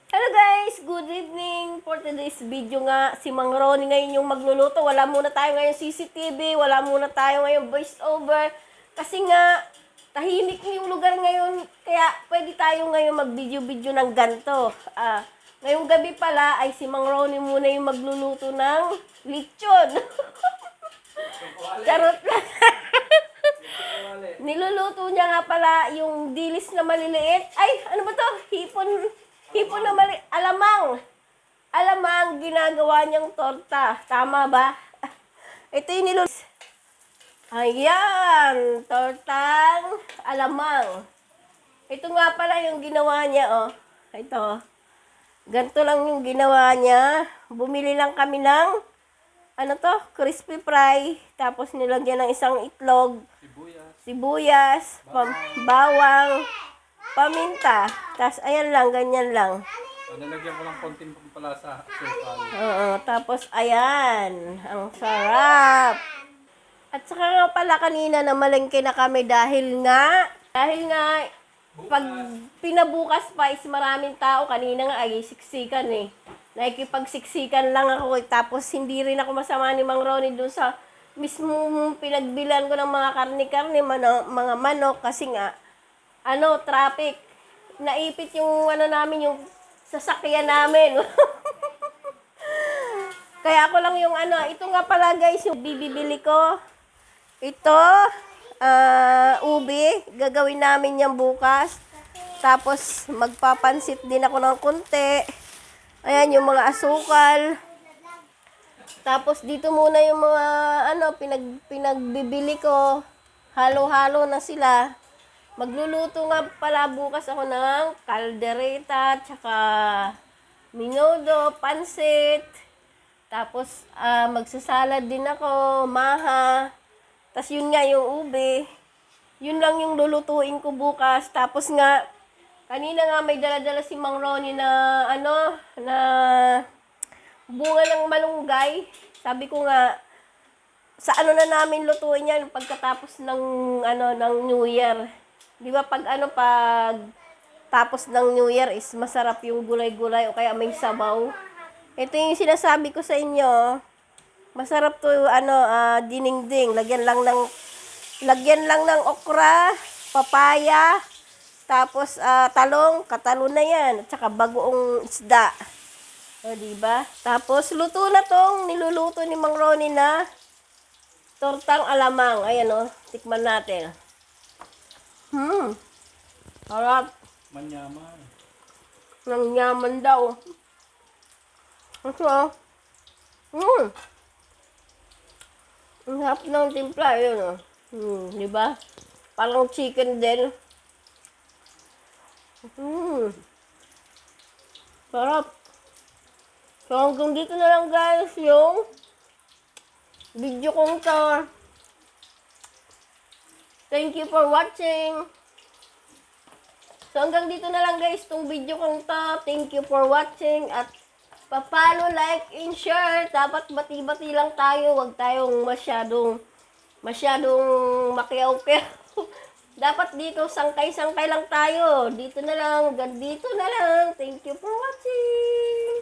Hello guys! Good evening! For today's video nga, si Mang Ronnie ngayon yung magluluto. Wala muna tayo ngayon CCTV, wala muna tayo ngayon voice over. Kasi nga, tahimik yung lugar ngayon. Kaya pwede tayo ngayon mag-video-video ng ganito. Ngayong gabi pala ay si Mang Ronnie muna yung magluluto ng lechon. Charot lang. Niluluto niya nga pala yung dilis na maliliit. Ay, ano ba to? Hipon na alamang. Alamang ginagawa niyang torta. Tama ba? Ito yung niluluto. Ayan, tortang alamang. Ito nga pala yung ginawa niya, oh. Ito. Ganito lang yung ginawa niya. Bumili lang kami ng crispy fry. Tapos nilagyan ng isang itlog. Sibuyas, bawang, paminta. Tapos, ayan lang, ganyan lang. Nalagyan ko lang konting pampalasa, sukal. Oo, tapos, ayan. Ang sarap. At saka nga pala kanina namalengke na kami dahil nga, pag pinabukas pa is maraming tao. Kanina nga ay siksikan eh. Nakikipagsiksikan lang ako. Tapos, hindi rin ako masama ni Mang Ronnie dun sa mismo pinagbilan ko ng mga karne-karne, mga manok, kasi nga, traffic. Naipit yung namin, yung sasakyan namin. Kaya ako lang yung ito nga pala guys, yung bibili ko. Ito, ubi, gagawin namin yan bukas. Tapos, magpapansit din ako ng konti. Ayan, yung mga asukal. Tapos dito muna yung mga pinagbibili ko. Halo-halo na sila. Magluluto nga pala bukas ako ng kaldereta, tsaka menudo, pansit. Tapos magsasalad din ako, maha. Tapos yun nga yung ube. Yun lang yung lulutuin ko bukas. Tapos nga, kanina nga may dala-dala si Mang Ronnie na na bunga ng malunggay. Sabi ko nga, sa na namin lutuin yan pagkatapos ng ng New Year. Di ba pag tapos ng New Year is masarap yung gulay-gulay o kaya may sabaw. Ito yung sinasabi ko sa inyo. Masarap to dinengdeng. Lagyan lang ng okra, papaya, tapos talong, katalon na yan, at saka bagoong isda. O, diba? Tapos, luto na tong niluluto ni Mang Ronnie na tortang alamang. Ayan, tikman natin. Harap. Manyaman. Nangyaman daw. Ito, ang harap ng timpla, yun, diba? Parang chicken din. Sarap. So, hanggang dito na lang guys yung video kong to. Thank you for watching. So, hanggang dito na lang guys itong video kong to. Thank you for watching. At papalo, like, and share. Dapat bati-bati lang tayo. Huwag tayong masyadong makiyaw-kiyaw. Dapat dito, sangkay-sangkay lang tayo. Dito na lang, hanggang dito na lang. Thank you for watching.